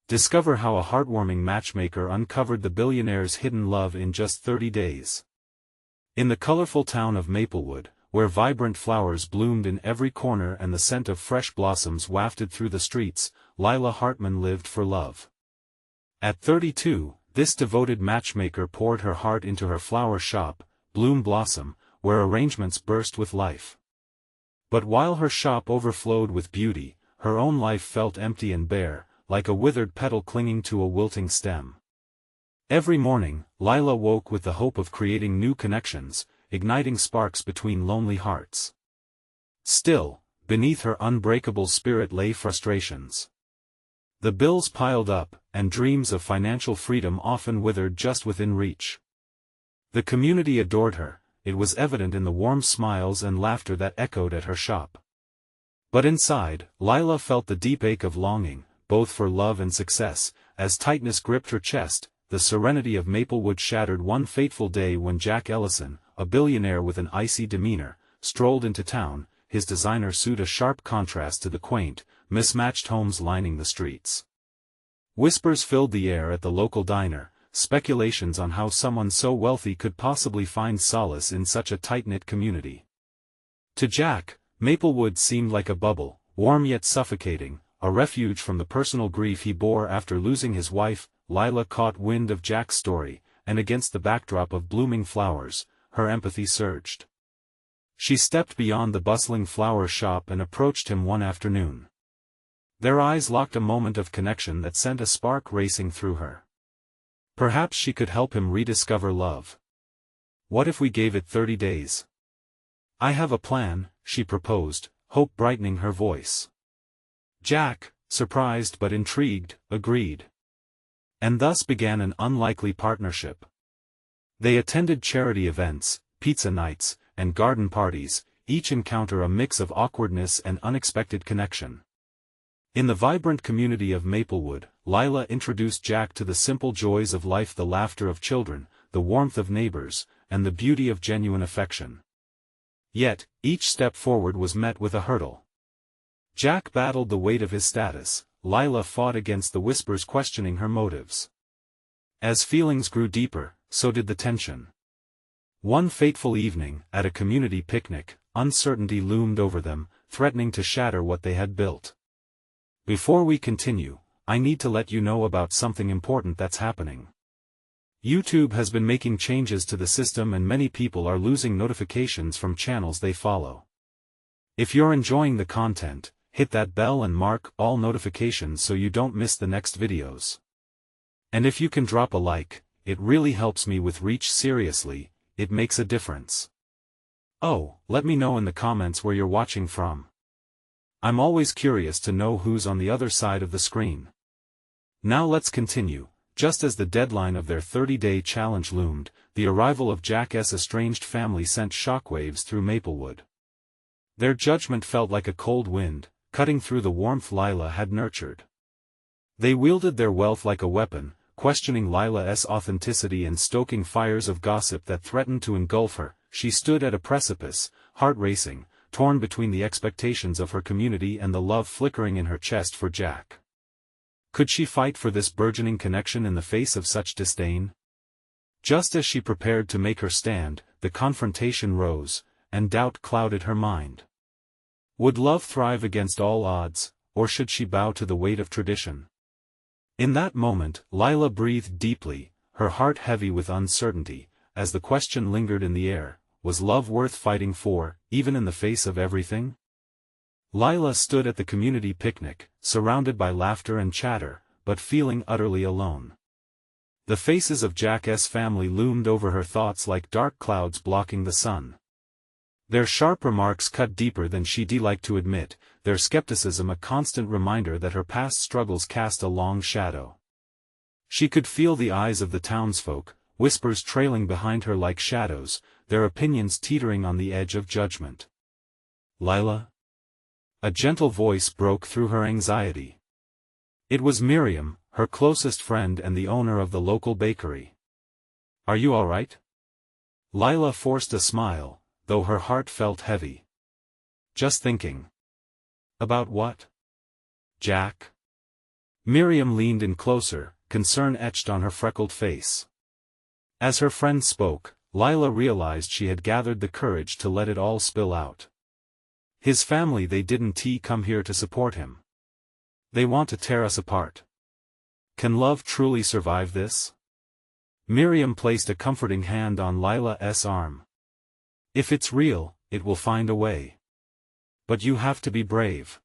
Discover how a heartwarming matchmaker uncovered the billionaire's hidden love in just 30 days. In the colorful town of Maplewood, where vibrant flowers bloomed in every corner and the scent of fresh blossoms wafted through the streets, Lila Hartman lived for love. At 32, this devoted matchmaker poured her heart into her flower shop, Bloom Blossom, where arrangements burst with life. But while her shop overflowed with beauty, her own life felt empty and bare, like a withered petal clinging to a wilting stem. Every morning, Lila woke with the hope of creating new connections, igniting sparks between lonely hearts. Still, beneath her unbreakable spirit lay frustrations. The bills piled up, and dreams of financial freedom often withered just within reach. The community adored her, it was evident in the warm smiles and laughter that echoed at her shop. But inside, Lila felt the deep ache of longing, both for love and success. As tightness gripped her chest, the serenity of Maplewood shattered one fateful day when Jack Ellison, a billionaire with an icy demeanor, strolled into town, his designer suit a sharp contrast to the quaint, mismatched homes lining the streets. Whispers filled the air at the local diner, speculations on how someone so wealthy could possibly find solace in such a tight-knit community. To Jack, Maplewood seemed like a bubble, warm yet suffocating, a refuge from the personal grief he bore after losing his wife. Lila caught wind of Jack's story, and against the backdrop of blooming flowers, her empathy surged. She stepped beyond the bustling flower shop and approached him one afternoon. Their eyes locked, a moment of connection that sent a spark racing through her. Perhaps she could help him rediscover love. What if we gave it 30 days? I have a plan, she proposed, hope brightening her voice. Jack, surprised but intrigued, agreed. And thus began an unlikely partnership. They attended charity events, pizza nights, and garden parties, each encounter a mix of awkwardness and unexpected connection. In the vibrant community of Maplewood, Lila introduced Jack to the simple joys of life, the laughter of children, the warmth of neighbors, and the beauty of genuine affection. Yet, each step forward was met with a hurdle. Jack battled the weight of his status, Lila fought against the whispers questioning her motives. As feelings grew deeper, so did the tension. One fateful evening, at a community picnic, uncertainty loomed over them, threatening to shatter what they had built. Before we continue, I need to let you know about something important that's happening. YouTube has been making changes to the system and many people are losing notifications from channels they follow. If you're enjoying the content, hit that bell and mark all notifications so you don't miss the next videos. And if you can drop a like, it really helps me with reach. Seriously, it makes a difference. Oh, let me know in the comments where you're watching from. I'm always curious to know who's on the other side of the screen. Now let's continue. Just as the deadline of their 30-day challenge loomed, the arrival of Jack's estranged family sent shockwaves through Maplewood. Their judgment felt like a cold wind, cutting through the warmth Lila had nurtured. They wielded their wealth like a weapon, questioning Lila's authenticity and stoking fires of gossip that threatened to engulf her. She stood at a precipice, heart racing, torn between the expectations of her community and the love flickering in her chest for Jack. Could she fight for this burgeoning connection in the face of such disdain? Just as she prepared to make her stand, the confrontation rose, and doubt clouded her mind. Would love thrive against all odds, or should she bow to the weight of tradition? In that moment, Lila breathed deeply, her heart heavy with uncertainty, as the question lingered in the air: was love worth fighting for, even in the face of everything? Lila stood at the community picnic, surrounded by laughter and chatter, but feeling utterly alone. The faces of Jack's family loomed over her thoughts like dark clouds blocking the sun. Their sharp remarks cut deeper than she'd like to admit, their skepticism a constant reminder that her past struggles cast a long shadow. She could feel the eyes of the townsfolk, whispers trailing behind her like shadows, their opinions teetering on the edge of judgment. Lila? A gentle voice broke through her anxiety. It was Miriam, her closest friend and the owner of the local bakery. Are you all right? Lila forced a smile, though her heart felt heavy. Just thinking. About what? Jack? Miriam leaned in closer, concern etched on her freckled face. As her friend spoke, Lila realized she had gathered the courage to let it all spill out. His family, they didn't come here to support him. They want to tear us apart. Can love truly survive this? Miriam placed a comforting hand on Lila's arm. If it's real, it will find a way. But you have to be brave.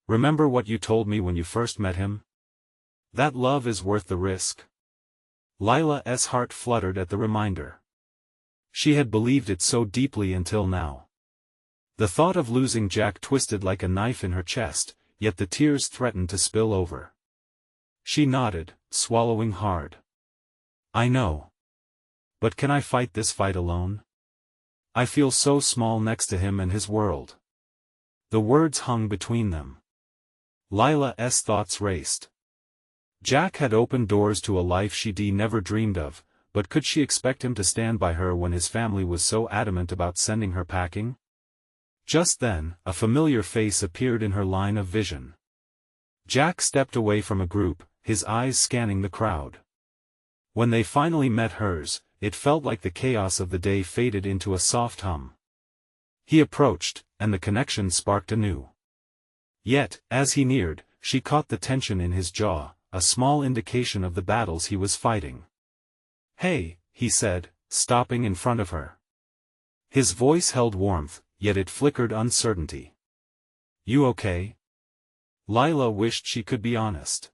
Remember what you told me when you first met him? That love is worth the risk. Lila's heart fluttered at the reminder. She had believed it so deeply until now. The thought of losing Jack twisted like a knife in her chest, yet the tears threatened to spill over. She nodded, swallowing hard. I know. But can I fight this fight alone? I feel so small next to him and his world. The words hung between them. Lila's thoughts raced. Jack had opened doors to a life she'd never dreamed of, but could she expect him to stand by her when his family was so adamant about sending her packing? Just then, a familiar face appeared in her line of vision. Jack stepped away from a group, his eyes scanning the crowd. When they finally met hers, it felt like the chaos of the day faded into a soft hum. He approached, and the connection sparked anew. Yet, as he neared, she caught the tension in his jaw, a small indication of the battles he was fighting. Hey, he said, stopping in front of her. His voice held warmth, yet it flickered uncertainty. You okay? Lila wished she could be honest.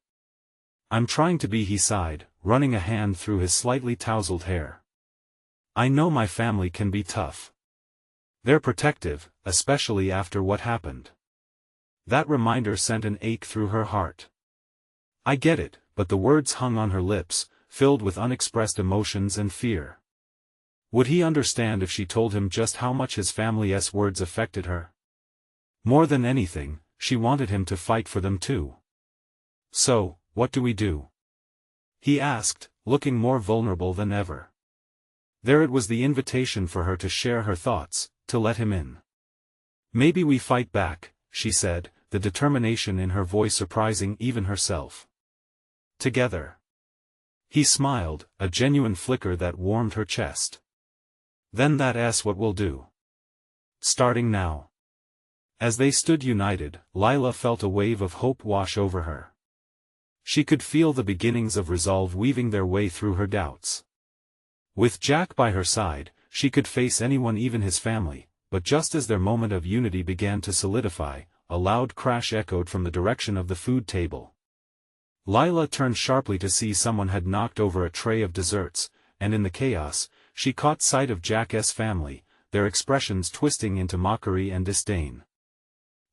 I'm trying to be, he sighed, running a hand through his slightly tousled hair. I know my family can be tough. They're protective, especially after what happened. That reminder sent an ache through her heart. I get it, but the words hung on her lips, filled with unexpressed emotions and fear. Would he understand if she told him just how much his family's words affected her? More than anything, she wanted him to fight for them too. So, what do we do? He asked, looking more vulnerable than ever. There it was, the invitation for her to share her thoughts, to let him in. Maybe we fight back, she said, the determination in her voice surprising even herself. Together. He smiled, a genuine flicker that warmed her chest. Then that's what we'll do. Starting now. As they stood united, Lila felt a wave of hope wash over her. She could feel the beginnings of resolve weaving their way through her doubts. With Jack by her side, she could face anyone, even his family, but just as their moment of unity began to solidify, a loud crash echoed from the direction of the food table. Lila turned sharply to see someone had knocked over a tray of desserts, and in the chaos, she caught sight of Jack's family, their expressions twisting into mockery and disdain.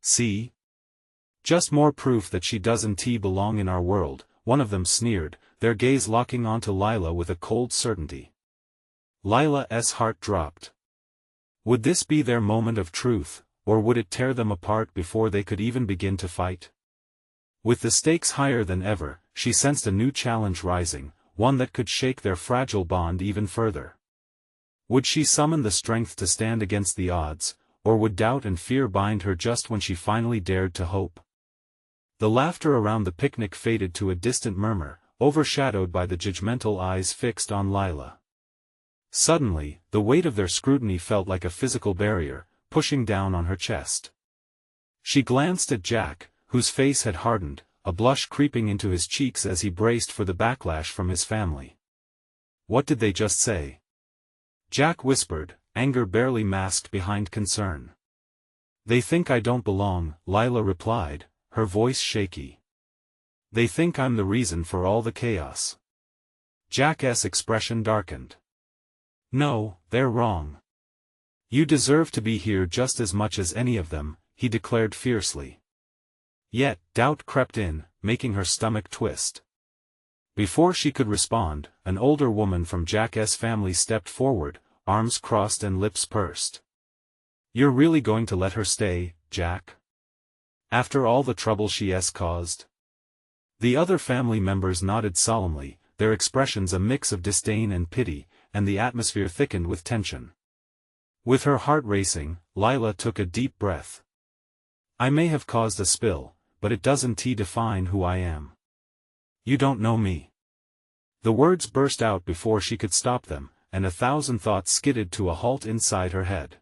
See? Just more proof that she doesn't belong in our world, one of them sneered, their gaze locking onto Lila with a cold certainty. Lila's heart dropped. Would this be their moment of truth, or would it tear them apart before they could even begin to fight? With the stakes higher than ever, she sensed a new challenge rising, one that could shake their fragile bond even further. Would she summon the strength to stand against the odds, or would doubt and fear bind her just when she finally dared to hope? The laughter around the picnic faded to a distant murmur, overshadowed by the judgmental eyes fixed on Lila. Suddenly, the weight of their scrutiny felt like a physical barrier, pushing down on her chest. She glanced at Jack, whose face had hardened, a blush creeping into his cheeks as he braced for the backlash from his family. What did they just say? Jack whispered, anger barely masked behind concern. They think I don't belong, Lila replied, her voice shaky. They think I'm the reason for all the chaos. Jack's expression darkened. No, they're wrong. You deserve to be here just as much as any of them, he declared fiercely. Yet, doubt crept in, making her stomach twist. Before she could respond, an older woman from Jack's family stepped forward, arms crossed and lips pursed. You're really going to let her stay, Jack? After all the trouble she's caused? The other family members nodded solemnly, their expressions a mix of disdain and pity, and the atmosphere thickened with tension. With her heart racing, Lila took a deep breath. I may have caused a spill, but it doesn't define who I am. You don't know me." The words burst out before she could stop them, and 1,000 thoughts skidded to a halt inside her head.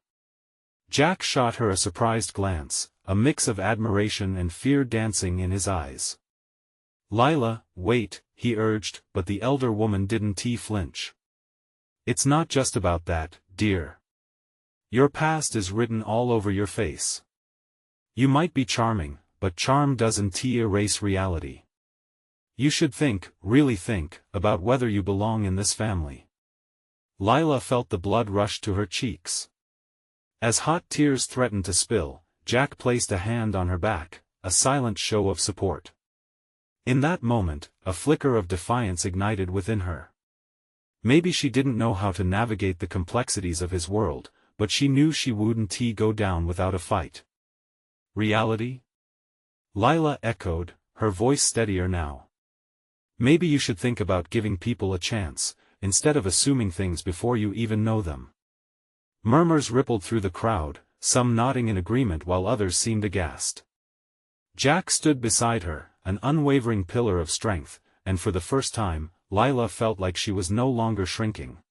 Jack shot her a surprised glance, a mix of admiration and fear dancing in his eyes. "Lila, wait," he urged, but the elder woman didn't flinch. "It's not just about that, dear. Your past is written all over your face. You might be charming, but charm doesn't erase reality. You should think, really think, about whether you belong in this family." Lila felt the blood rush to her cheeks. As hot tears threatened to spill, Jack placed a hand on her back, a silent show of support. In that moment, a flicker of defiance ignited within her. Maybe she didn't know how to navigate the complexities of his world, but she knew she wouldn't go down without a fight. "Reality?" Lila echoed, her voice steadier now. "Maybe you should think about giving people a chance, instead of assuming things before you even know them." Murmurs rippled through the crowd, some nodding in agreement while others seemed aghast. Jack stood beside her, an unwavering pillar of strength, and for the first time, Lila felt like she was no longer shrinking.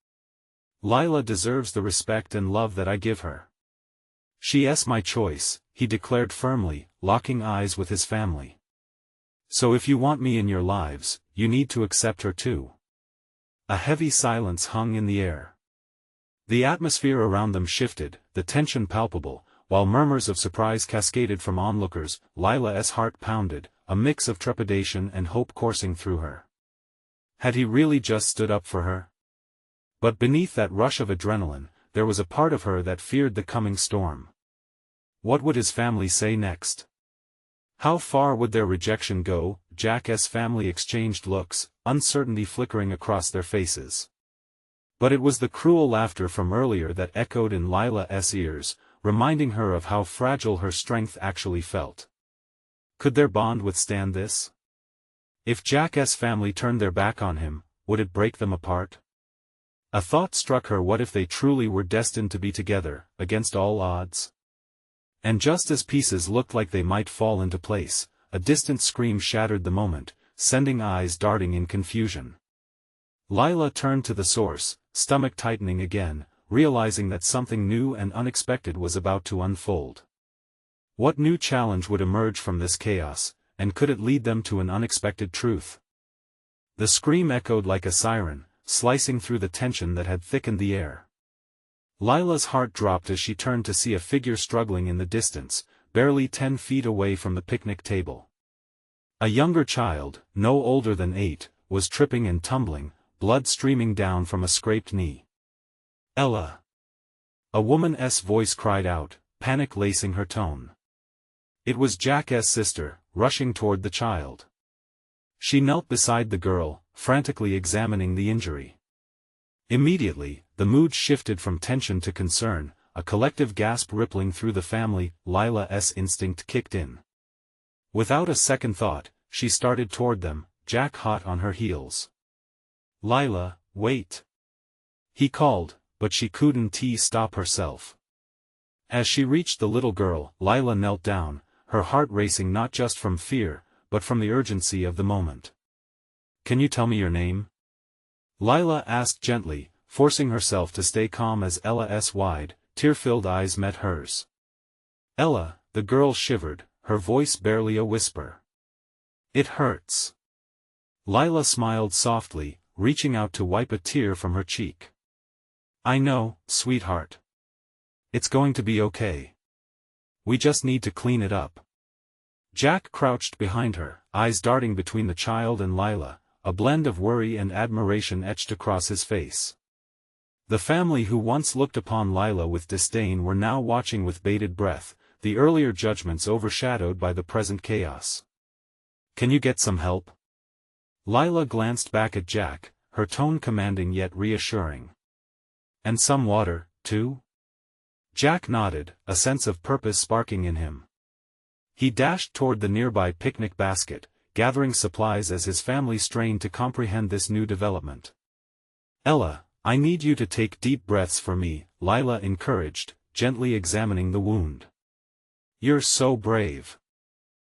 "Lila deserves the respect and love that I give her. She's my choice," he declared firmly, locking eyes with his family. "So if you want me in your lives, you need to accept her too." A heavy silence hung in the air. The atmosphere around them shifted, the tension palpable, while murmurs of surprise cascaded from onlookers. Lila's heart pounded, a mix of trepidation and hope coursing through her. Had he really just stood up for her? But beneath that rush of adrenaline, there was a part of her that feared the coming storm. What would his family say next? How far would their rejection go? Jack's family exchanged looks, uncertainty flickering across their faces. But it was the cruel laughter from earlier that echoed in Lila's ears, reminding her of how fragile her strength actually felt. Could their bond withstand this? If Jack's family turned their back on him, would it break them apart? A thought struck her: what if they truly were destined to be together, against all odds? And just as pieces looked like they might fall into place, a distant scream shattered the moment, sending eyes darting in confusion. Lila turned to the source, stomach tightening again, realizing that something new and unexpected was about to unfold. What new challenge would emerge from this chaos, and could it lead them to an unexpected truth? The scream echoed like a siren, slicing through the tension that had thickened the air. Lila's heart dropped as she turned to see a figure struggling in the distance, barely 10 feet away from the picnic table. A younger child, no older than 8, was tripping and tumbling, blood streaming down from a scraped knee. "Ella!" A woman's voice cried out, panic lacing her tone. It was Jack's sister, rushing toward the child. She knelt beside the girl, frantically examining the injury. Immediately, the mood shifted from tension to concern, a collective gasp rippling through the family. Lila's instinct kicked in. Without a second thought, she started toward them, Jack hot on her heels. "Lila, wait!" he called, but she couldn't stop herself. As she reached the little girl, Lila knelt down, her heart racing not just from fear, but from the urgency of the moment. "Can you tell me your name?" Lila asked gently, forcing herself to stay calm as Ella's wide, tear-filled eyes met hers. "Ella," the girl shivered, her voice barely a whisper. "It hurts." Lila smiled softly, reaching out to wipe a tear from her cheek. "I know, sweetheart. It's going to be okay. We just need to clean it up." Jack crouched behind her, eyes darting between the child and Lila, a blend of worry and admiration etched across his face. The family who once looked upon Lila with disdain were now watching with bated breath, the earlier judgments overshadowed by the present chaos. "Can you get some help?" Lila glanced back at Jack, her tone commanding yet reassuring. "And some water, too?" Jack nodded, a sense of purpose sparking in him. He dashed toward the nearby picnic basket, gathering supplies as his family strained to comprehend this new development. "Ella, I need you to take deep breaths for me," Lila encouraged, gently examining the wound. "You're so brave.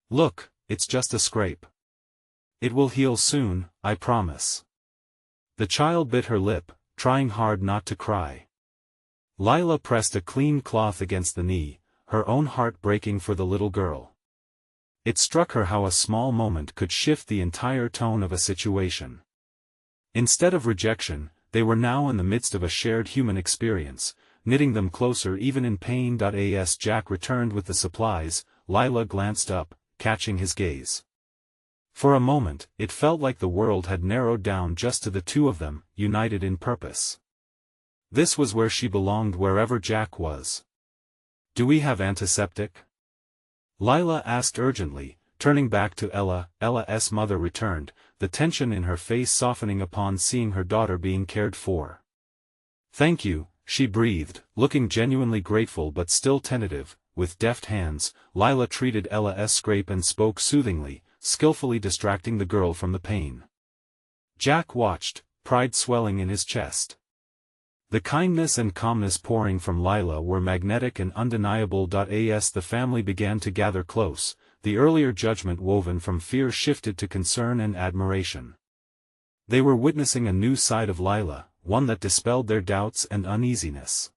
Look, it's just a scrape. It will heal soon, I promise. The child bit her lip, trying hard not to cry. Lila pressed a clean cloth against the knee, her own heart breaking for the little girl. It struck her how a small moment could shift the entire tone of a situation. Instead of rejection, they were now in the midst of a shared human experience, knitting them closer even in pain. As Jack returned with the supplies, Lila glanced up, catching his gaze. For a moment, it felt like the world had narrowed down just to the two of them, united in purpose. This was where she belonged wherever Jack was. Do we have antiseptic? Lila asked urgently, turning back to Ella. Ella's mother returned, the tension in her face softening upon seeing her daughter being cared for. Thank you, she breathed, looking genuinely grateful but still tentative. With deft hands, Lila treated Ella's scrape and spoke soothingly, skillfully distracting the girl from the pain. Jack watched, pride swelling in his chest. The kindness and calmness pouring from Lila were magnetic and undeniable. As the family began to gather close, the earlier judgment woven from fear shifted to concern and admiration. They were witnessing a new side of Lila, one that dispelled their doubts and uneasiness.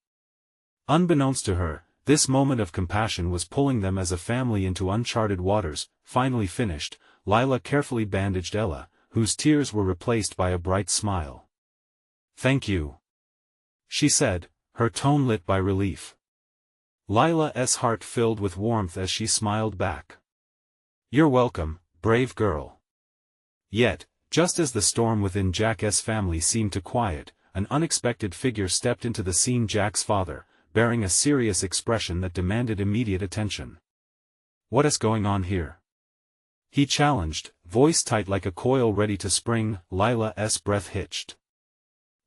Unbeknownst to her, this moment of compassion was pulling them as a family into uncharted waters. Finally finished, Lila carefully bandaged Ella, whose tears were replaced by a bright smile. Thank you, she said, her tone lit by relief. Lila's heart filled with warmth as she smiled back. You're welcome, brave girl. Yet, just as the storm within Jack's family seemed to quiet, an unexpected figure stepped into the scene. Jack's father, bearing a serious expression that demanded immediate attention. What is going on here? He challenged, voice tight like a coil ready to spring. Lila's breath hitched.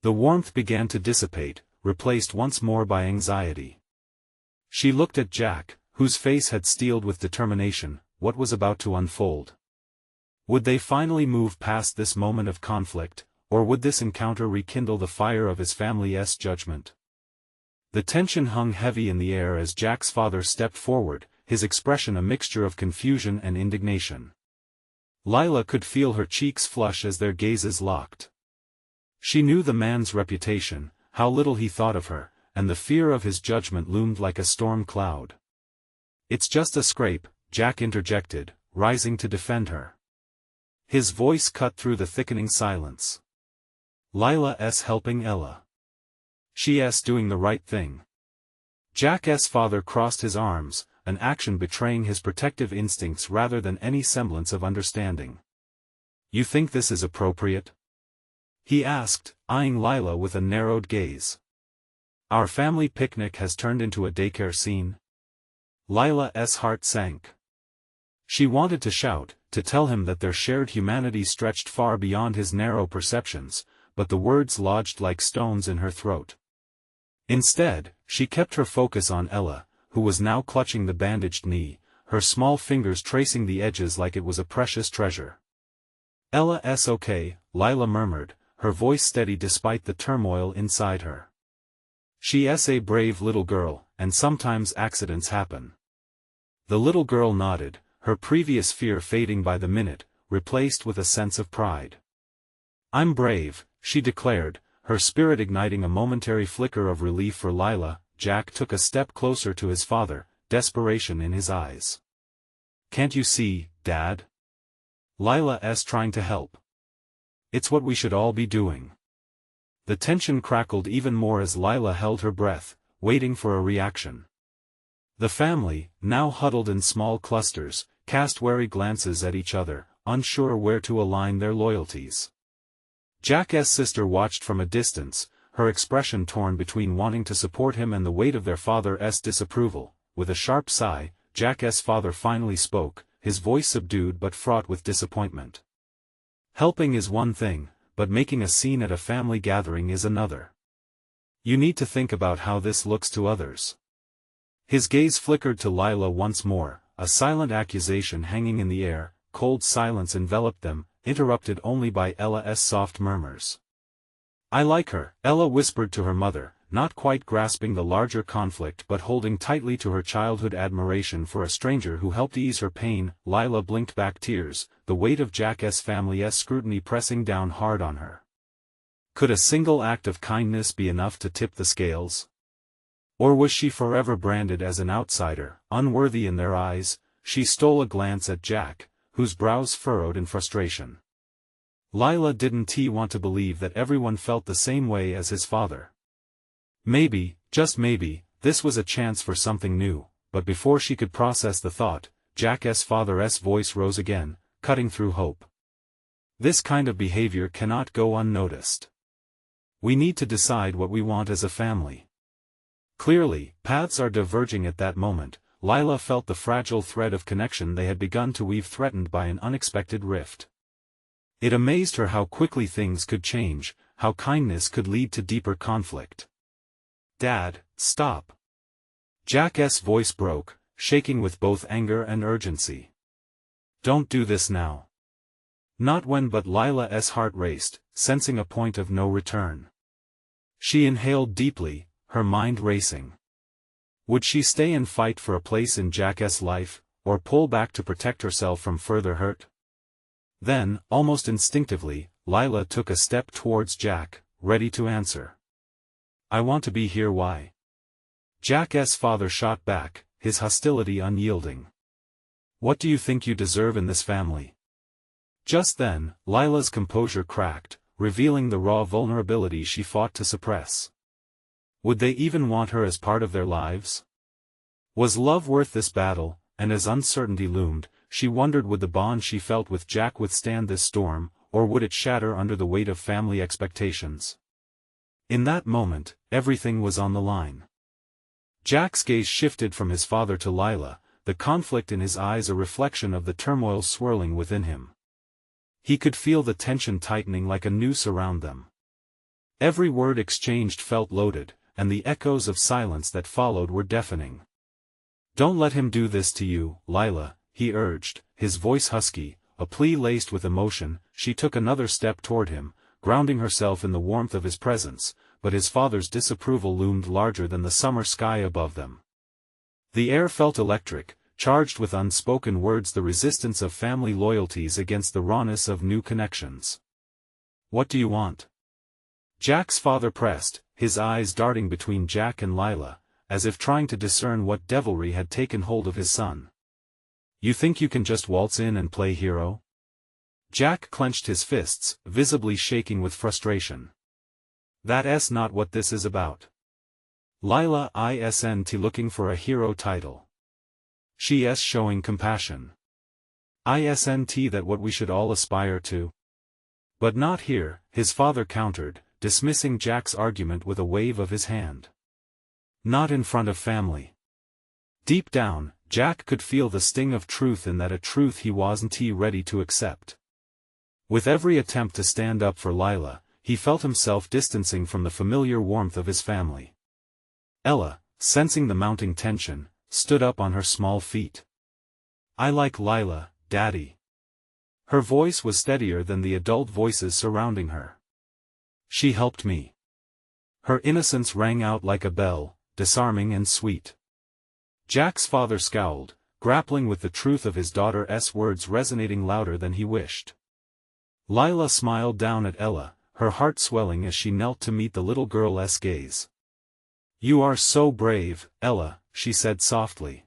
The warmth began to dissipate, replaced once more by anxiety. She looked at Jack, whose face had steeled with determination. What was about to unfold? Would they finally move past this moment of conflict, or would this encounter rekindle the fire of his family's judgment? The tension hung heavy in the air as Jack's father stepped forward, his expression a mixture of confusion and indignation. Lila could feel her cheeks flush as their gazes locked. She knew the man's reputation, how little he thought of her, and the fear of his judgment loomed like a storm cloud. It's just a scrape, Jack interjected, rising to defend her. His voice cut through the thickening silence. Lila's helping Ella. She's doing the right thing. Jack's father crossed his arms, an action betraying his protective instincts rather than any semblance of understanding. You think this is appropriate? He asked, eyeing Lila with a narrowed gaze. Our family picnic has turned into a daycare scene. Lila's heart sank. She wanted to shout, to tell him that their shared humanity stretched far beyond his narrow perceptions, but the words lodged like stones in her throat. Instead, she kept her focus on Ella, who was now clutching the bandaged knee, her small fingers tracing the edges like it was a precious treasure. Ella's okay, Lila murmured, her voice steady despite the turmoil inside her. She's a brave little girl, and sometimes accidents happen. The little girl nodded, her previous fear fading by the minute, replaced with a sense of pride. I'm brave, she declared, her spirit igniting a momentary flicker of relief for Lila. Jack took a step closer to his father, desperation in his eyes. Can't you see, Dad? Lila's trying to help. It's what we should all be doing. The tension crackled even more as Lila held her breath, waiting for a reaction. The family, now huddled in small clusters, cast wary glances at each other, unsure where to align their loyalties. Jack's sister watched from a distance, her expression torn between wanting to support him and the weight of their father's disapproval. With a sharp sigh, Jack's father finally spoke, his voice subdued but fraught with disappointment. Helping is one thing, but making a scene at a family gathering is another. You need to think about how this looks to others. His gaze flickered to Lila once more, a silent accusation hanging in the air. Cold silence enveloped them, interrupted only by Ella's soft murmurs. I like her, Ella whispered to her mother, not quite grasping the larger conflict but holding tightly to her childhood admiration for a stranger who helped ease her pain. Lila blinked back tears, the weight of Jack's family's scrutiny pressing down hard on her. Could a single act of kindness be enough to tip the scales? Or was she forever branded as an outsider, unworthy in their eyes? She stole a glance at Jack, whose brows furrowed in frustration. Lila didn't want to believe that everyone felt the same way as his father. Maybe, just maybe, this was a chance for something new, but before she could process the thought, Jack's father's voice rose again, cutting through hope. This kind of behavior cannot go unnoticed. We need to decide what we want as a family. Clearly, paths are diverging at that moment. Lila felt the fragile thread of connection they had begun to weave threatened by an unexpected rift. It amazed her how quickly things could change, how kindness could lead to deeper conflict. "Dad, stop." Jack's voice broke, shaking with both anger and urgency. "Don't do this now." Not when, but Lila's heart raced, sensing a point of no return. She inhaled deeply, her mind racing. Would she stay and fight for a place in Jack's life, or pull back to protect herself from further hurt? Then, almost instinctively, Lila took a step towards Jack, ready to answer. "I want to be here." "Why?" Jack's father shot back, his hostility unyielding. "What do you think you deserve in this family?" Just then, Lila's composure cracked, revealing the raw vulnerability she fought to suppress. Would they even want her as part of their lives? Was love worth this battle? And as uncertainty loomed, she wondered, would the bond she felt with Jack withstand this storm, or would it shatter under the weight of family expectations? In that moment, everything was on the line. Jack's gaze shifted from his father to Lila, the conflict in his eyes a reflection of the turmoil swirling within him. He could feel the tension tightening like a noose around them. Every word exchanged felt loaded, and the echoes of silence that followed were deafening. "Don't let him do this to you, Lila," he urged, his voice husky, a plea laced with emotion. She took another step toward him, grounding herself in the warmth of his presence, but his father's disapproval loomed larger than the summer sky above them. The air felt electric, charged with unspoken words, the resistance of family loyalties against the rawness of new connections. "What do you want?" Jack's father pressed, his eyes darting between Jack and Lila, as if trying to discern what devilry had taken hold of his son. "You think you can just waltz in and play hero?" Jack clenched his fists, visibly shaking with frustration. "That's not what this is about." Lila isn't looking for a hero title. She's showing compassion. Isn't that what we should all aspire to? "But not here," his father countered, dismissing Jack's argument with a wave of his hand. "Not in front of family." Deep down, Jack could feel the sting of truth in that, a truth he wasn't ready to accept. With every attempt to stand up for Lila, he felt himself distancing from the familiar warmth of his family. Ella, sensing the mounting tension, stood up on her small feet. "I like Lila, Daddy." Her voice was steadier than the adult voices surrounding her. "She helped me." Her innocence rang out like a bell, disarming and sweet. Jack's father scowled, grappling with the truth of his daughter's words resonating louder than he wished. Lila smiled down at Ella, her heart swelling as she knelt to meet the little girl's gaze. "You are so brave, Ella," she said softly.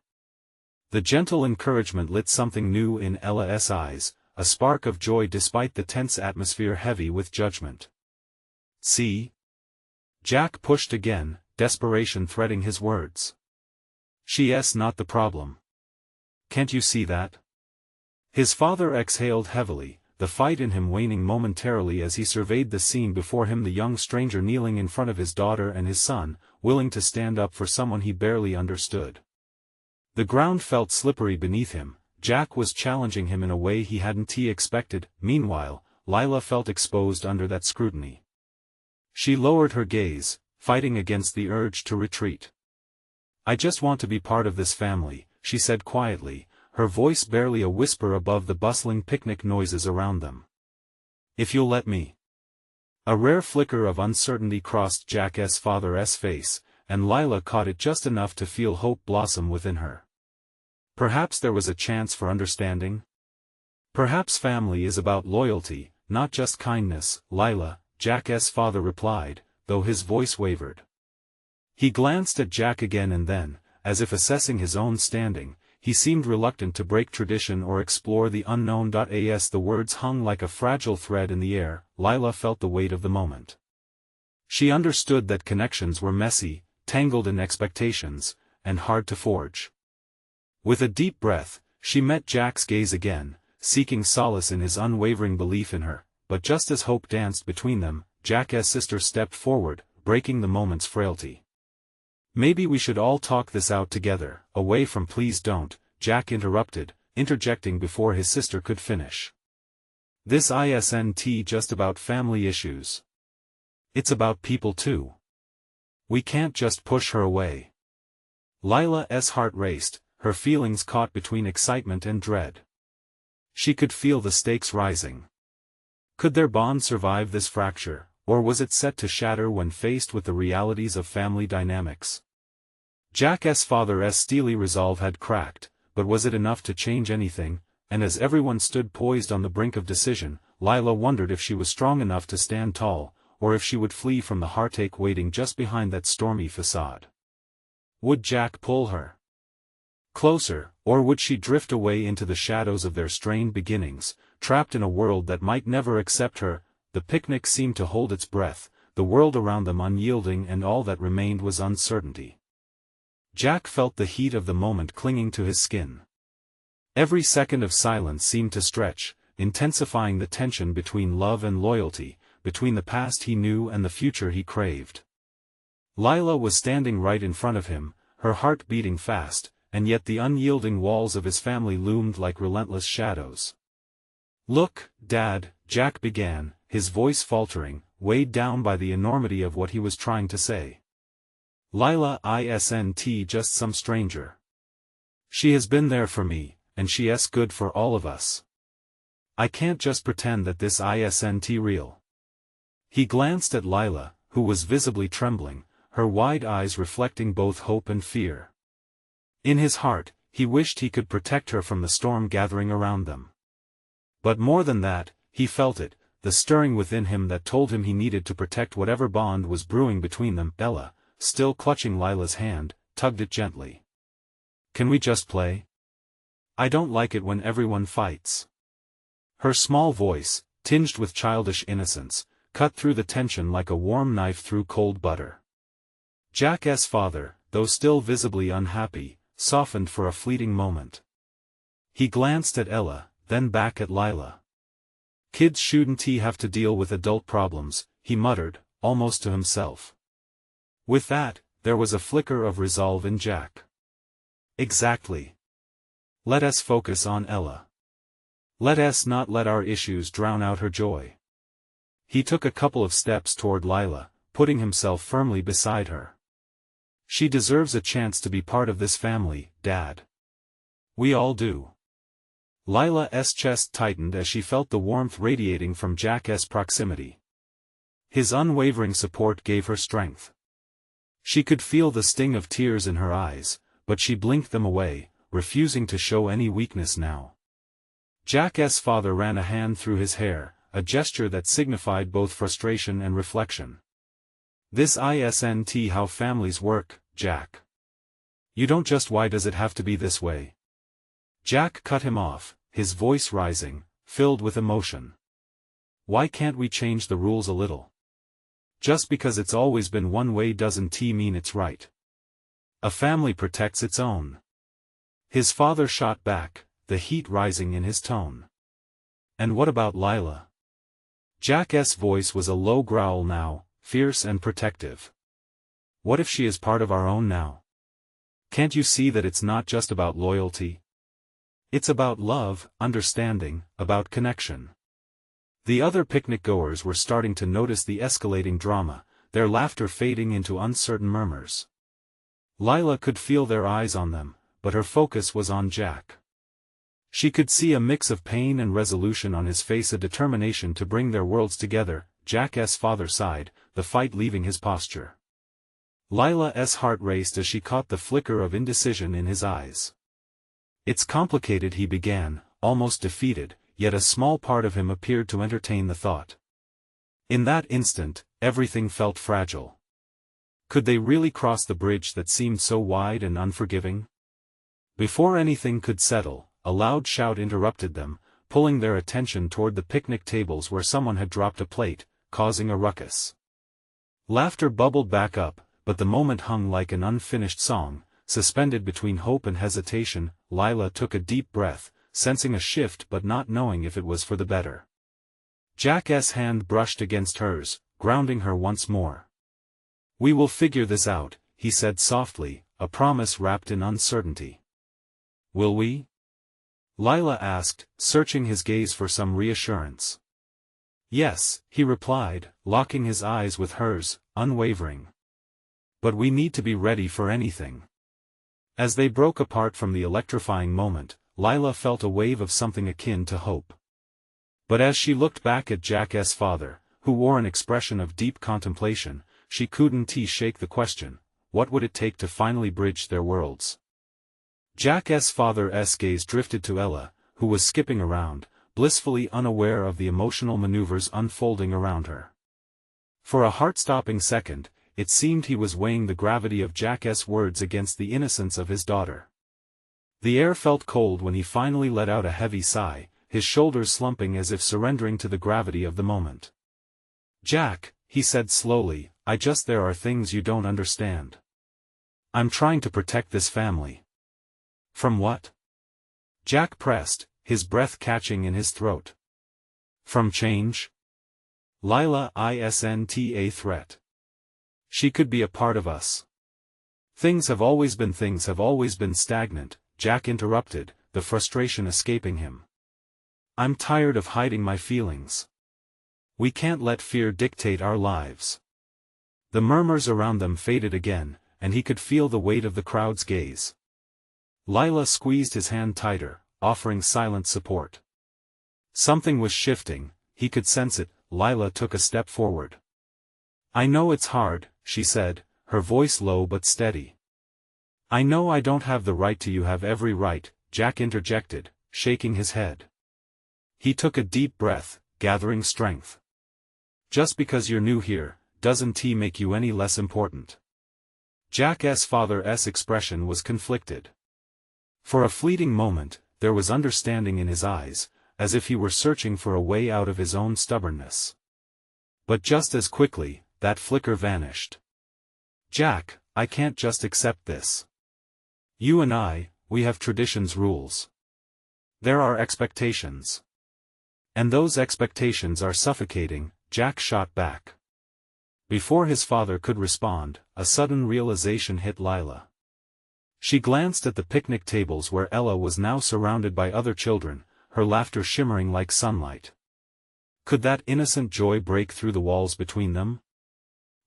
The gentle encouragement lit something new in Ella's eyes, a spark of joy despite the tense atmosphere heavy with judgment. "See?" Jack pushed again, desperation threading his words. "She's not the problem. Can't you see that?" His father exhaled heavily, the fight in him waning momentarily as he surveyed the scene before him, the young stranger kneeling in front of his daughter and his son, willing to stand up for someone he barely understood. The ground felt slippery beneath him. Jack was challenging him in a way he hadn't expected. Meanwhile, Lila felt exposed under that scrutiny. She lowered her gaze, fighting against the urge to retreat. "I just want to be part of this family," she said quietly, her voice barely a whisper above the bustling picnic noises around them. "If you'll let me." A rare flicker of uncertainty crossed Jack's father's face, and Lila caught it just enough to feel hope blossom within her. Perhaps there was a chance for understanding? Perhaps family is about loyalty, not just kindness, Lila, Jack's father replied, though his voice wavered. He glanced at Jack again and then, as if assessing his own standing, he seemed reluctant to break tradition or explore the unknown. As the words hung like a fragile thread in the air, Lila felt the weight of the moment. She understood that connections were messy, tangled in expectations, and hard to forge. With a deep breath, she met Jack's gaze again, seeking solace in his unwavering belief in her, but just as hope danced between them, Jack's sister stepped forward, breaking the moment's frailty. "Maybe we should all talk this out together." "Away from please don't," Jack interrupted, interjecting before his sister could finish. "This isn't just about family issues. It's about people too. We can't just push her away." Lila's heart raced, her feelings caught between excitement and dread. She could feel the stakes rising. Could their bond survive this fracture, or was it set to shatter when faced with the realities of family dynamics? Jack's father's steely resolve had cracked, but was it enough to change anything? And as everyone stood poised on the brink of decision, Lila wondered if she was strong enough to stand tall, or if she would flee from the heartache waiting just behind that stormy facade. Would Jack pull her closer, or would she drift away into the shadows of their strained beginnings, trapped in a world that might never accept her? The picnic seemed to hold its breath, the world around them unyielding, and all that remained was uncertainty. Jack felt the heat of the moment clinging to his skin. Every second of silence seemed to stretch, intensifying the tension between love and loyalty, between the past he knew and the future he craved. Lila was standing right in front of him, her heart beating fast, and yet the unyielding walls of his family loomed like relentless shadows. "Look, Dad," Jack began, his voice faltering, weighed down by the enormity of what he was trying to say. "Lila isn't just some stranger. She has been there for me, and she's good for all of us. I can't just pretend that this isn't real." He glanced at Lila, who was visibly trembling, her wide eyes reflecting both hope and fear. In his heart, he wished he could protect her from the storm gathering around them. But more than that, he felt it, the stirring within him that told him he needed to protect whatever bond was brewing between them. Ella, still clutching Lila's hand, tugged it gently. "Can we just play? I don't like it when everyone fights." Her small voice, tinged with childish innocence, cut through the tension like a warm knife through cold butter. Jack's father, though still visibly unhappy, softened for a fleeting moment. He glanced at Ella, then back at Lila. "Kids shouldn't have to deal with adult problems," he muttered, almost to himself. With that, there was a flicker of resolve in Jack. "Exactly. Let us focus on Ella. Let us not let our issues drown out her joy." He took a couple of steps toward Lila, putting himself firmly beside her. "She deserves a chance to be part of this family, Dad. We all do." Lila's chest tightened as she felt the warmth radiating from Jack's proximity. His unwavering support gave her strength. She could feel the sting of tears in her eyes, but she blinked them away, refusing to show any weakness now. Jack's father ran a hand through his hair, a gesture that signified both frustration and reflection. "This isn't how families work, Jack. You don't just why does it have to be this way?" Jack cut him off, his voice rising, filled with emotion. "Why can't we change the rules a little? Just because it's always been one way doesn't mean it's right. A family protects its own." His father shot back, the heat rising in his tone. "And what about Lila?" Jack's voice was a low growl now, fierce and protective. "What if she is part of our own now? Can't you see that it's not just about loyalty? It's about love, understanding, about connection." The other picnic-goers were starting to notice the escalating drama, their laughter fading into uncertain murmurs. Lila could feel their eyes on them, but her focus was on Jack. She could see a mix of pain and resolution on his face, a determination to bring their worlds together. Jack's father sighed, the fight leaving his posture. Lila's heart raced as she caught the flicker of indecision in his eyes. "It's complicated," he began, almost defeated, yet a small part of him appeared to entertain the thought. In that instant, everything felt fragile. Could they really cross the bridge that seemed so wide and unforgiving? Before anything could settle, a loud shout interrupted them, pulling their attention toward the picnic tables where someone had dropped a plate, causing a ruckus. Laughter bubbled back up, but the moment hung like an unfinished song, suspended between hope and hesitation. Lila took a deep breath, sensing a shift but not knowing if it was for the better. Jack's hand brushed against hers, grounding her once more. "We will figure this out," he said softly, a promise wrapped in uncertainty. "Will we?" Lila asked, searching his gaze for some reassurance. "Yes," he replied, locking his eyes with hers, unwavering. "But we need to be ready for anything." As they broke apart from the electrifying moment, Lila felt a wave of something akin to hope. But as she looked back at Jack's father, who wore an expression of deep contemplation, she couldn't shake the question, what would it take to finally bridge their worlds? Jack's father's gaze drifted to Ella, who was skipping around, blissfully unaware of the emotional maneuvers unfolding around her. For a heart-stopping second, it seemed he was weighing the gravity of Jack's words against the innocence of his daughter. The air felt cold when he finally let out a heavy sigh, his shoulders slumping as if surrendering to the gravity of the moment. "Jack," he said slowly, there are things you don't understand. I'm trying to protect this family." "From what?" Jack pressed, his breath catching in his throat. "From change?" Lila isn't a threat. She could be a part of us. Things have always been stagnant," Jack interrupted, the frustration escaping him. "I'm tired of hiding my feelings. We can't let fear dictate our lives." The murmurs around them faded again, and he could feel the weight of the crowd's gaze. Lila squeezed his hand tighter, offering silent support. Something was shifting, he could sense it. Lila took a step forward. "I know it's hard," she said, her voice low but steady. "I know I don't have the right to. You have every right," Jack interjected, shaking his head. He took a deep breath, gathering strength. "Just because you're new here, doesn't make you any less important." Jack's father's expression was conflicted. For a fleeting moment, there was understanding in his eyes, as if he were searching for a way out of his own stubbornness. But just as quickly, that flicker vanished. "Jack, I can't just accept this. You and we have traditions, rules. There are expectations. And those expectations are suffocating," Jack shot back. Before his father could respond, a sudden realization hit Lila. She glanced at the picnic tables where Ella was now surrounded by other children, her laughter shimmering like sunlight. Could that innocent joy break through the walls between them?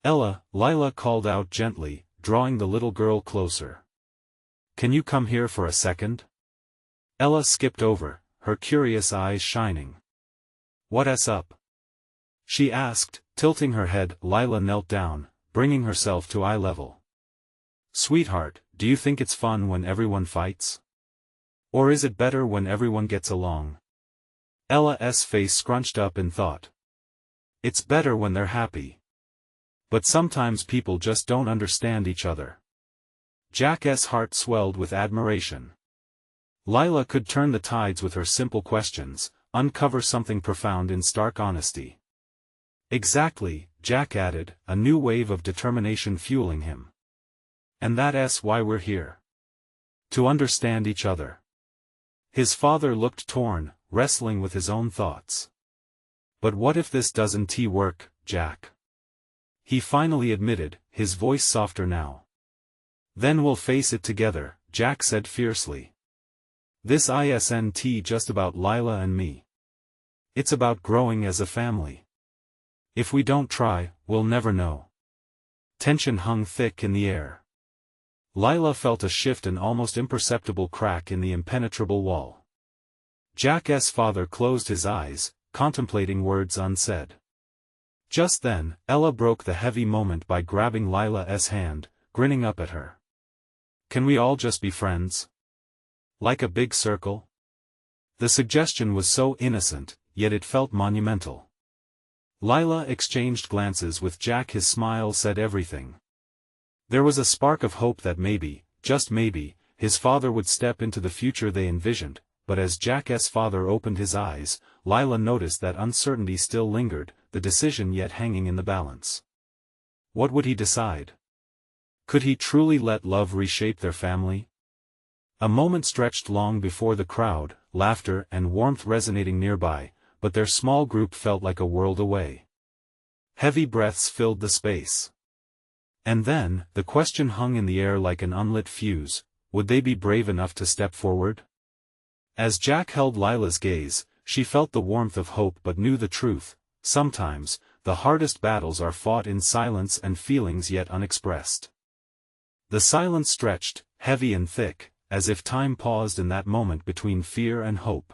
"Ella," Lila called out gently, drawing the little girl closer. "Can you come here for a second?" Ella skipped over, her curious eyes shining. "What's up?" she asked, tilting her head. Lila knelt down, bringing herself to eye level. "Sweetheart, do you think it's fun when everyone fights? Or is it better when everyone gets along?" Ella's face scrunched up in thought. "It's better when they're happy. But sometimes people just don't understand each other." Jack's heart swelled with admiration. Lila could turn the tides with her simple questions, uncover something profound in stark honesty. "Exactly," Jack added, a new wave of determination fueling him. "And that's why we're here. To understand each other." His father looked torn, wrestling with his own thoughts. "But what if this doesn't work, Jack?" he finally admitted, his voice softer now. "Then we'll face it together," Jack said fiercely. "This isn't just about Lila and me. It's about growing as a family. If we don't try, we'll never know." Tension hung thick in the air. Lila felt a shift, an almost imperceptible crack in the impenetrable wall. Jack's father closed his eyes, contemplating words unsaid. Just then, Ella broke the heavy moment by grabbing Lila's hand, grinning up at her. "Can we all just be friends? Like a big circle?" The suggestion was so innocent, yet it felt monumental. Lila exchanged glances with Jack. His smile said everything. There was a spark of hope that maybe, just maybe, his father would step into the future they envisioned, but as Jack's father opened his eyes, Lila noticed that uncertainty still lingered, the decision yet hanging in the balance. What would he decide? Could he truly let love reshape their family? A moment stretched long before the crowd, laughter and warmth resonating nearby, but their small group felt like a world away. Heavy breaths filled the space. And then, the question hung in the air like an unlit fuse: would they be brave enough to step forward? As Jack held Lila's gaze, she felt the warmth of hope but knew the truth: sometimes, the hardest battles are fought in silence and feelings yet unexpressed. The silence stretched, heavy and thick, as if time paused in that moment between fear and hope.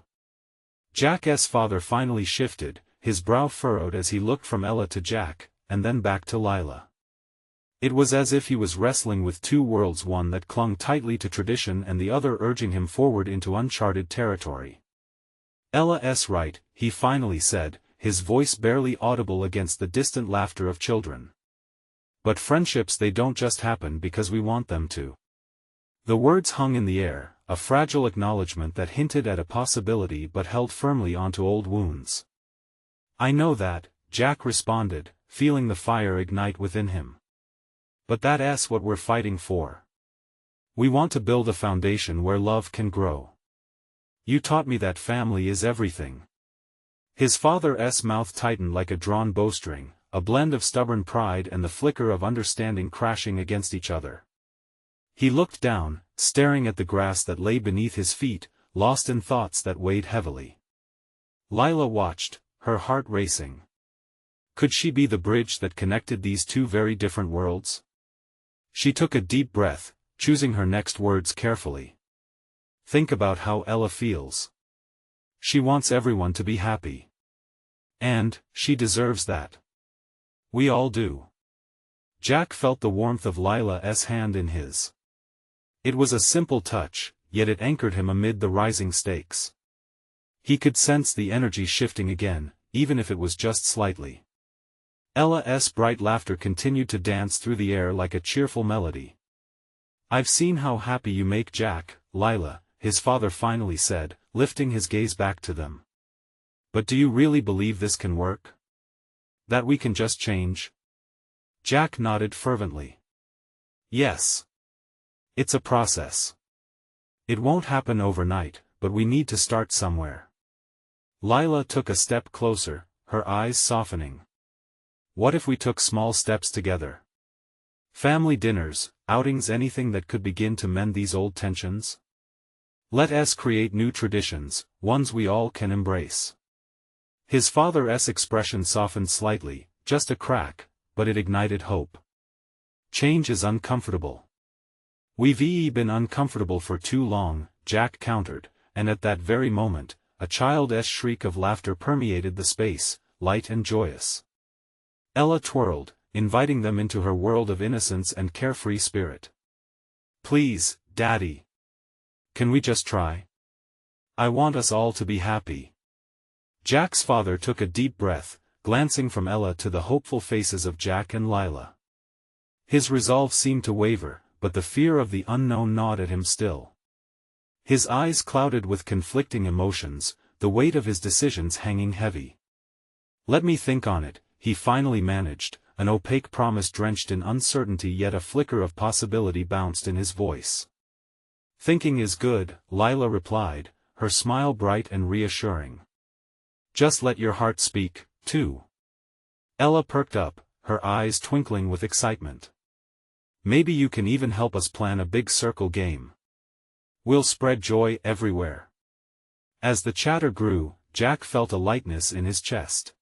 Jack's father finally shifted, his brow furrowed as he looked from Ella to Jack, and then back to Lila. It was as if he was wrestling with two worlds, one that clung tightly to tradition and the other urging him forward into uncharted territory. "Ella's right," he finally said, his voice barely audible against the distant laughter of children. "But friendships, they don't just happen because we want them to." The words hung in the air, a fragile acknowledgement that hinted at a possibility but held firmly onto old wounds. "I know that," Jack responded, feeling the fire ignite within him. "But that's what we're fighting for. We want to build a foundation where love can grow. You taught me that family is everything." His father's mouth tightened like a drawn bowstring, a blend of stubborn pride and the flicker of understanding crashing against each other. He looked down, staring at the grass that lay beneath his feet, lost in thoughts that weighed heavily. Lila watched, her heart racing. Could she be the bridge that connected these two very different worlds? She took a deep breath, choosing her next words carefully. "Think about how Ella feels. She wants everyone to be happy. And, she deserves that. We all do." Jack felt the warmth of Lila's hand in his. It was a simple touch, yet it anchored him amid the rising stakes. He could sense the energy shifting again, even if it was just slightly. Ella's bright laughter continued to dance through the air like a cheerful melody. "I've seen how happy you make Jack, Lila," his father finally said, lifting his gaze back to them. "But do you really believe this can work? That we can just change?" Jack nodded fervently. "Yes. It's a process. It won't happen overnight, but we need to start somewhere." Lila took a step closer, her eyes softening. "What if we took small steps together? Family dinners, outings, anything that could begin to mend these old tensions? Let us create new traditions, ones we all can embrace." His father's expression softened slightly, just a crack, but it ignited hope. "Change is uncomfortable. We've been uncomfortable for too long," Jack countered, and at that very moment, a child's shriek of laughter permeated the space, light and joyous. Ella twirled, inviting them into her world of innocence and carefree spirit. "Please, Daddy. Can we just try? I want us all to be happy." Jack's father took a deep breath, glancing from Ella to the hopeful faces of Jack and Lila. His resolve seemed to waver, but the fear of the unknown gnawed at him still. His eyes clouded with conflicting emotions, the weight of his decisions hanging heavy. "Let me think on it," he finally managed, an opaque promise drenched in uncertainty, yet a flicker of possibility bounced in his voice. "Thinking is good," Lila replied, her smile bright and reassuring. "Just let your heart speak, too." Ella perked up, her eyes twinkling with excitement. "Maybe you can even help us plan a big circle game. We'll spread joy everywhere." As the chatter grew, Jack felt a lightness in his chest.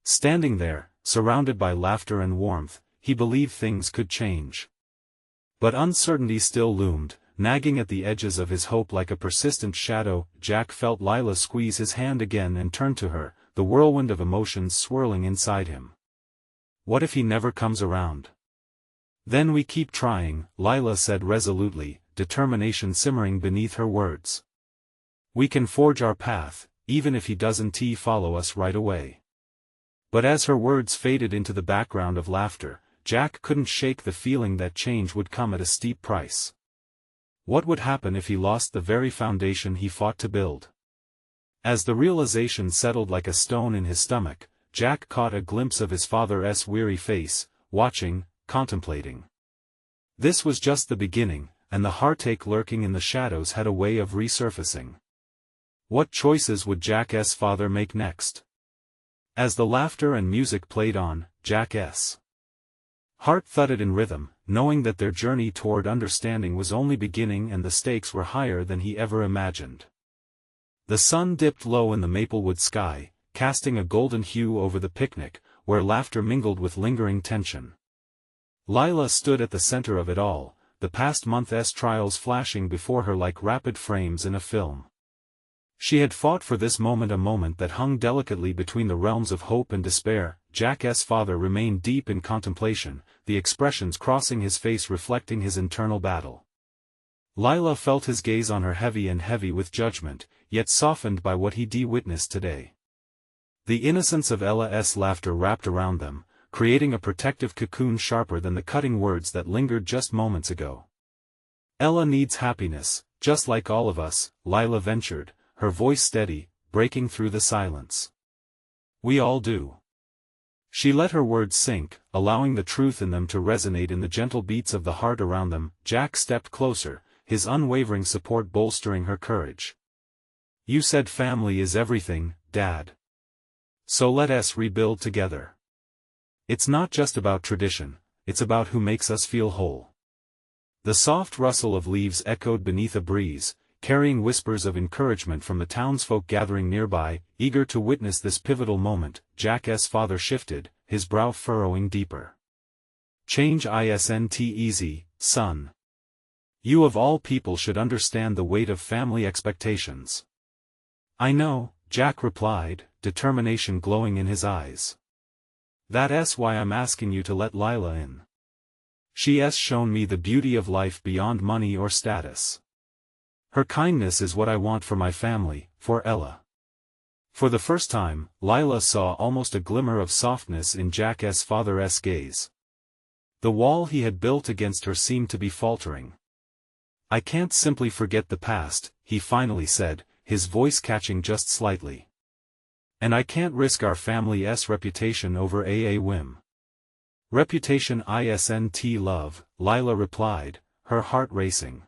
Standing there, surrounded by laughter and warmth, he believed things could change. But uncertainty still loomed, nagging at the edges of his hope like a persistent shadow. Jack felt Lila squeeze his hand again and turn to her, the whirlwind of emotions swirling inside him. What if he never comes around? Then we keep trying, Lila said resolutely, determination simmering beneath her words. We can forge our path, even if he doesn't follow us right away. But as her words faded into the background of laughter, Jack couldn't shake the feeling that change would come at a steep price. What would happen if he lost the very foundation he fought to build? As the realization settled like a stone in his stomach, Jack caught a glimpse of his father's weary face, watching, contemplating. This was just the beginning, and the heartache lurking in the shadows had a way of resurfacing. What choices would Jack's father make next? As the laughter and music played on, Jack's heart thudded in rhythm, knowing that their journey toward understanding was only beginning and the stakes were higher than he ever imagined. The sun dipped low in the Maplewood sky, casting a golden hue over the picnic, where laughter mingled with lingering tension. Lila stood at the center of it all, the past month's trials flashing before her like rapid frames in a film. She had fought for this moment, a moment that hung delicately between the realms of hope and despair. Jack's father remained deep in contemplation, the expressions crossing his face reflecting his internal battle. Lila felt his gaze on her, heavy with judgment, yet softened by what he witnessed today. The innocence of Ella's laughter wrapped around them, creating a protective cocoon sharper than the cutting words that lingered just moments ago. Ella needs happiness, just like all of us, Lila ventured, her voice steady, breaking through the silence. We all do. She let her words sink, allowing the truth in them to resonate in the gentle beats of the heart around them. Jack stepped closer, his unwavering support bolstering her courage. You said family is everything, Dad. So let us rebuild together. It's not just about tradition, it's about who makes us feel whole. The soft rustle of leaves echoed beneath a breeze, carrying whispers of encouragement from the townsfolk gathering nearby, eager to witness this pivotal moment. Jack's father shifted, his brow furrowing deeper. Change isn't easy, son. You of all people should understand the weight of family expectations. I know, Jack replied, determination glowing in his eyes. That's why I'm asking you to let Lila in. She's shown me the beauty of life beyond money or status. Her kindness is what I want for my family, for Ella. For the first time, Lila saw almost a glimmer of softness in Jack's father's gaze. The wall he had built against her seemed to be faltering. I can't simply forget the past, he finally said, his voice catching just slightly. And I can't risk our family's reputation over a whim. Reputation isn't love, Lila replied, her heart racing.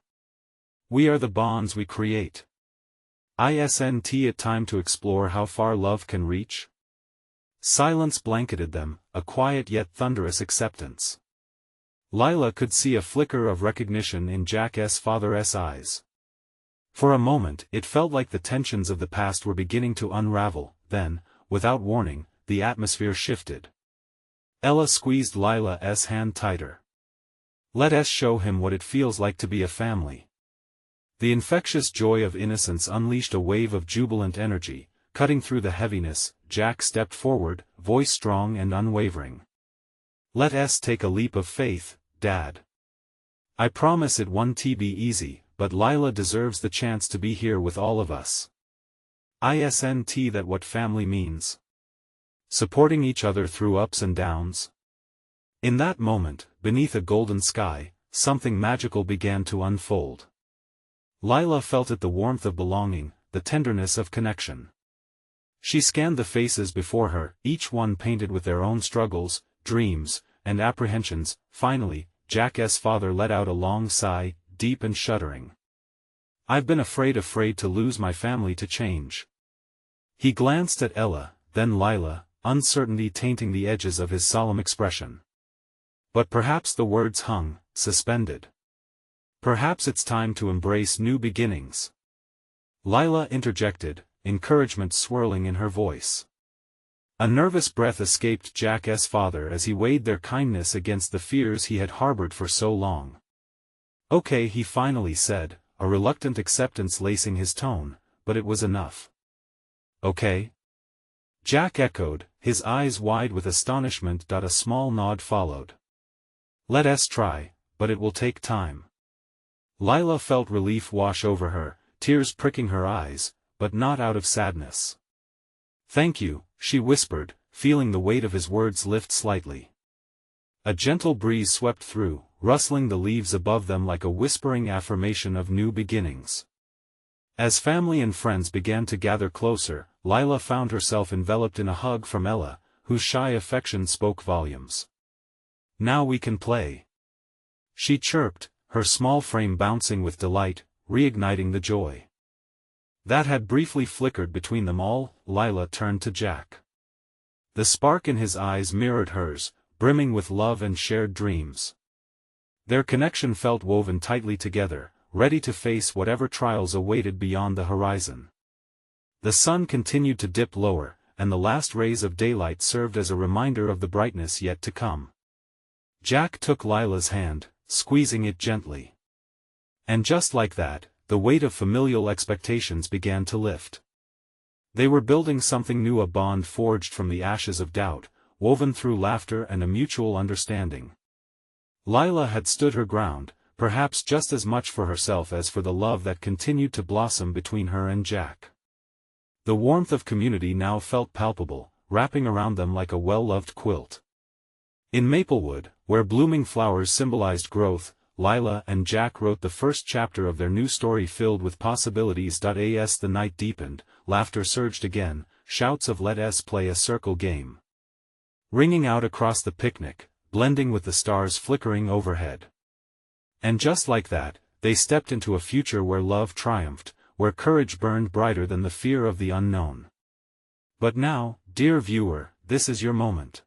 We are the bonds we create. Isn't it time to explore how far love can reach? Silence blanketed them, a quiet yet thunderous acceptance. Lila could see a flicker of recognition in Jack's father's eyes. For a moment it felt like the tensions of the past were beginning to unravel, then, without warning, the atmosphere shifted. Ella squeezed Lila's hand tighter. Let us show him what it feels like to be a family. The infectious joy of innocence unleashed a wave of jubilant energy, cutting through the heaviness. Jack stepped forward, voice strong and unwavering. Let us take a leap of faith, Dad. I promise it won't be easy, but Lila deserves the chance to be here with all of us. Isn't that what family means? Supporting each other through ups and downs? In that moment, beneath a golden sky, something magical began to unfold. Lila felt it, the warmth of belonging, the tenderness of connection. She scanned the faces before her, each one painted with their own struggles, dreams, and apprehensions. Finally, Jack's father let out a long sigh, deep and shuddering. I've been afraid to lose my family to change. He glanced at Ella, then Lila, uncertainty tainting the edges of his solemn expression. But perhaps the words hung, suspended. Perhaps it's time to embrace new beginnings. Lila interjected, encouragement swirling in her voice. A nervous breath escaped Jack's father as he weighed their kindness against the fears he had harbored for so long. Okay, he finally said, a reluctant acceptance lacing his tone, but it was enough. Okay? Jack echoed, his eyes wide with astonishment. A small nod followed. Let us try, but it will take time. Lila felt relief wash over her, tears pricking her eyes, but not out of sadness. Thank you, she whispered, feeling the weight of his words lift slightly. A gentle breeze swept through, rustling the leaves above them like a whispering affirmation of new beginnings. As family and friends began to gather closer, Lila found herself enveloped in a hug from Ella, whose shy affection spoke volumes. Now we can play. She chirped, her small frame bouncing with delight, reigniting the joy that had briefly flickered between them all. Lila turned to Jack. The spark in his eyes mirrored hers, brimming with love and shared dreams. Their connection felt woven tightly together, ready to face whatever trials awaited beyond the horizon. The sun continued to dip lower, and the last rays of daylight served as a reminder of the brightness yet to come. Jack took Lila's hand, squeezing it gently. And just like that, the weight of familial expectations began to lift. They were building something new, a bond forged from the ashes of doubt, woven through laughter and a mutual understanding. Lila had stood her ground, perhaps just as much for herself as for the love that continued to blossom between her and Jack. The warmth of community now felt palpable, wrapping around them like a well-loved quilt. In Maplewood, where blooming flowers symbolized growth, Lila and Jack wrote the first chapter of their new story filled with possibilities. As the night deepened, laughter surged again, shouts of "Let us play a circle game" ringing out across the picnic, blending with the stars flickering overhead. And just like that, they stepped into a future where love triumphed, where courage burned brighter than the fear of the unknown. But now, dear viewer, this is your moment.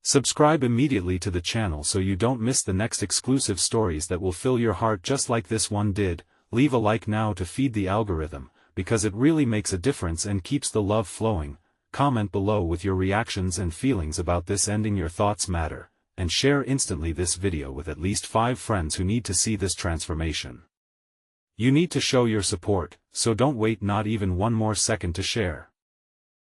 Subscribe immediately to the channel so you don't miss the next exclusive stories that will fill your heart just like this one did. Leave a like now to feed the algorithm, because it really makes a difference and keeps the love flowing. Comment below with your reactions and feelings about this ending. Your thoughts matter, and share instantly this video with at least 5 friends who need to see this transformation. You need to show your support, so don't wait not even one more second to share.